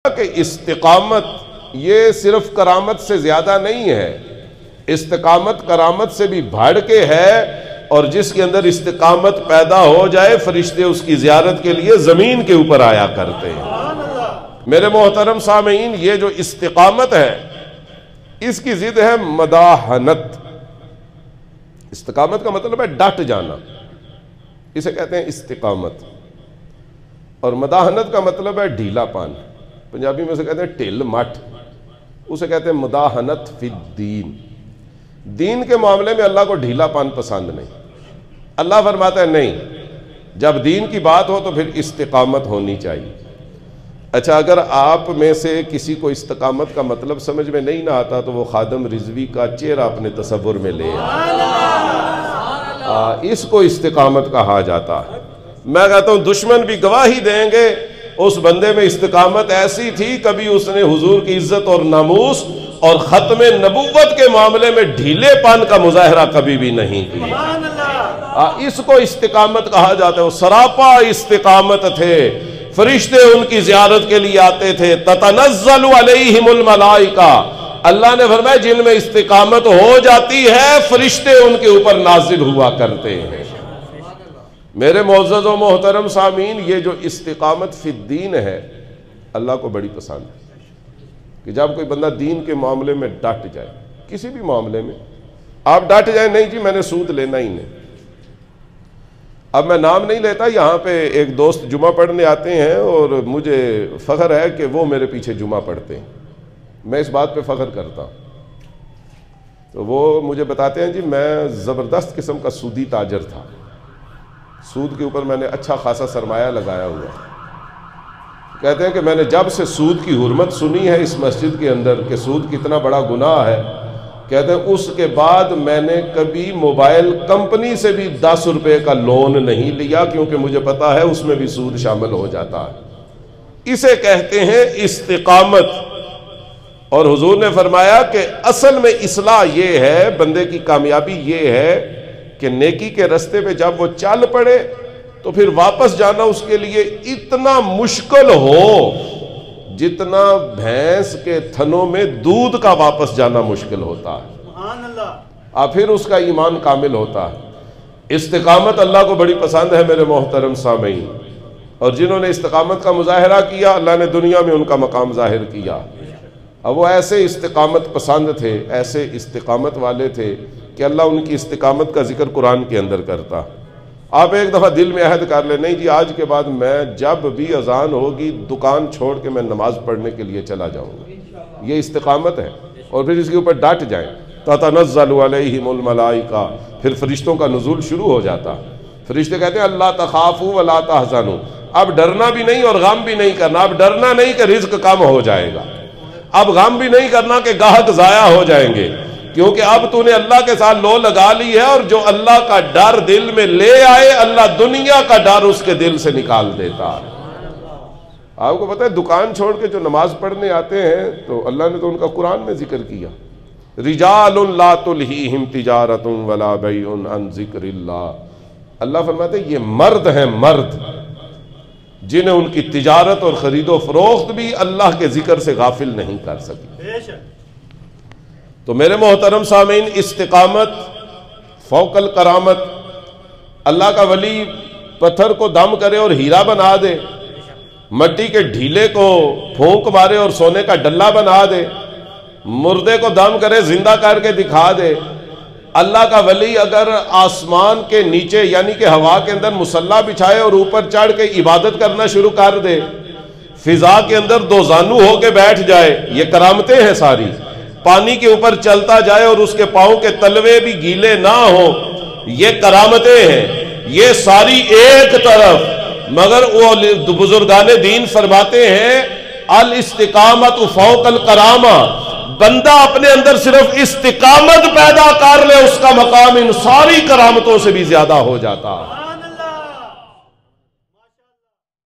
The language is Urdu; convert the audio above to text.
کہ استقامت یہ صرف کرامت سے زیادہ نہیں ہے، استقامت کرامت سے بھی بڑھ کے ہے، اور جس کے اندر استقامت پیدا ہو جائے فرشتے اس کی زیارت کے لیے زمین کے اوپر آیا کرتے ہیں۔ میرے محترم سامعین، یہ جو استقامت ہے اس کی ضد ہے مداحنت۔ استقامت کا مطلب ہے ڈٹ جانا، اسے کہتے ہیں استقامت، اور مداحنت کا مطلب ہے ڈھیلا پان، پنجابی میں اسے کہتے ہیں ٹھل مٹھ، اسے کہتے ہیں مداحنت فی الدین۔ دین کے معاملے میں اللہ کو ڈھیلا پان پسند نہیں۔ اللہ فرماتا ہے نہیں، جب دین کی بات ہو تو پھر استقامت ہونی چاہیے۔ اچھا، اگر آپ میں سے کسی کو استقامت کا مطلب سمجھ میں نہیں نہ آتا تو وہ خادم رضوی کا چہرہ اپنے تصور میں لے اس کو استقامت کہا جاتا ہے۔ میں کہتا ہوں دشمن بھی گواہی دیں گے اس بندے میں استقامت ایسی تھی، کبھی اس نے حضور کی عزت اور ناموس اور ختم نبوت کے معاملے میں ڈھیلے پان کا مظاہرہ کبھی بھی نہیں کیا۔ اس کو استقامت کہا جاتا ہے۔ وہ سراپا استقامت تھے، فرشتے ان کی زیارت کے لیے آتے تھے۔ تتنزل علیہم الملائکہ، اللہ نے فرمایا جن میں استقامت ہو جاتی ہے فرشتے ان کے اوپر نازل ہوا کرتے ہیں۔ میرے معزز و محترم سامعین، یہ جو استقامت فی الدین ہے اللہ کو بڑی پسند ہے، کہ جب کوئی بندہ دین کے معاملے میں ڈٹ جائے، کسی بھی معاملے میں آپ ڈٹ جائیں، نہیں جی میں نے سود لینا ہی نہیں۔ اب میں نام نہیں لیتا، یہاں پہ ایک دوست جمعہ پڑھنے آتے ہیں اور مجھے فخر ہے کہ وہ میرے پیچھے جمعہ پڑھتے ہیں، میں اس بات پہ فخر کرتا ہوں۔ تو وہ مجھے بتاتے ہیں جی میں زبردست قسم کا سودی تاجر تھا، سود کے اوپر میں نے اچھا خاصا سرمایہ لگایا ہوا۔ کہتے ہیں کہ میں نے جب سے سود کی حرمت سنی ہے اس مسجد کے اندر کہ سود کتنا بڑا گناہ ہے، کہتے ہیں اس کے بعد میں نے کبھی موبائل کمپنی سے بھی 10 روپے کا لون نہیں لیا، کیونکہ مجھے پتا ہے اس میں بھی سود شامل ہو جاتا ہے۔ اسے کہتے ہیں استقامت۔ اور حضور نے فرمایا کہ اصل میں اصلاح یہ ہے، بندے کی کامیابی یہ ہے کہ نیکی کے رستے پہ جب وہ چل پڑے تو پھر واپس جانا اس کے لیے اتنا مشکل ہو جتنا بھینس کے تھنوں میں دودھ کا واپس جانا مشکل ہوتا ہے، پھر اس کا ایمان کامل ہوتا ہے۔ استقامت اللہ کو بڑی پسند ہے میرے محترم سامعین، اور جنہوں نے استقامت کا مظاہرہ کیا اللہ نے دنیا میں ان کا مقام ظاہر کیا۔ اب وہ ایسے استقامت پسند تھے، ایسے استقامت والے تھے کہ اللہ ان کی استقامت کا ذکر قرآن کے اندر کرتا۔ آپ ایک دفعہ دل میں عہد کر لیں، نہیں جی آج کے بعد میں جب بھی اذان ہوگی دکان چھوڑ کے میں نماز پڑھنے کے لیے چلا جاؤں گا۔ یہ استقامت ہے، اور پھر اس کے اوپر ڈٹ جائیں۔ تتنزل علیہم الملائکہ، پھر فرشتوں کا نزول شروع ہو جاتا۔ فرشتے کہتے ہیں اللہ تخافوا ولا تحزنوا، اب ڈرنا بھی نہیں اور غم بھی نہیں کرنا۔ اب ڈرنا نہیں کہ رزق کم ہو جائے گا، اب غم بھی نہیں کرنا کہ گاہک ضائع ہو جائیں گے، کیونکہ اب تو نے اللہ کے ساتھ لو لگا لی ہے، اور جو اللہ کا ڈر دل میں لے آئے اللہ دنیا کا ڈر اس کے دل سے نکال دیتا ہے۔ آپ کو پتہ ہے دکان چھوڑ کے جو نماز پڑھنے آتے ہیں تو اللہ نے تو ان کا قرآن میں ذکر کیا، رجال لا تلہیہم تجارت ولا بیع عن ذکر اللہ۔ اللہ فرماتے ہیں یہ مرد ہیں، مرد جنہیں ان کی تجارت اور خرید و فروخت بھی اللہ کے ذکر سے غافل نہیں کر سکی۔ تو میرے محترم سامعین، استقامت فوق الکرامت، اللہ کا ولی پتھر کو دم کرے اور ہیرا بنا دے، مٹی کے ڈھیلے کو پھونک مارے اور سونے کا ڈلہ بنا دے، مردے کو دم کرے زندہ کر کے دکھا دے۔ اللہ کا ولی اگر آسمان کے نیچے یعنی کہ ہوا کے اندر مصلی بچھائے اور اوپر چڑھ کے عبادت کرنا شروع کر دے، فضا کے اندر دو زانو ہو کے بیٹھ جائے، یہ کرامتیں ہیں ساری۔ پانی کے اوپر چلتا جائے اور اس کے پاؤں کے تلوے بھی گیلے نہ ہوں، یہ کرامتیں ہیں۔ یہ ساری ایک طرف، مگر وہ بزرگان دین فرماتے ہیں الاستقامت فوق الکرامہ، بندہ اپنے اندر صرف استقامت پیدا کر لے اس کا مقام ان ساری کرامتوں سے بھی زیادہ ہو جاتا ہے۔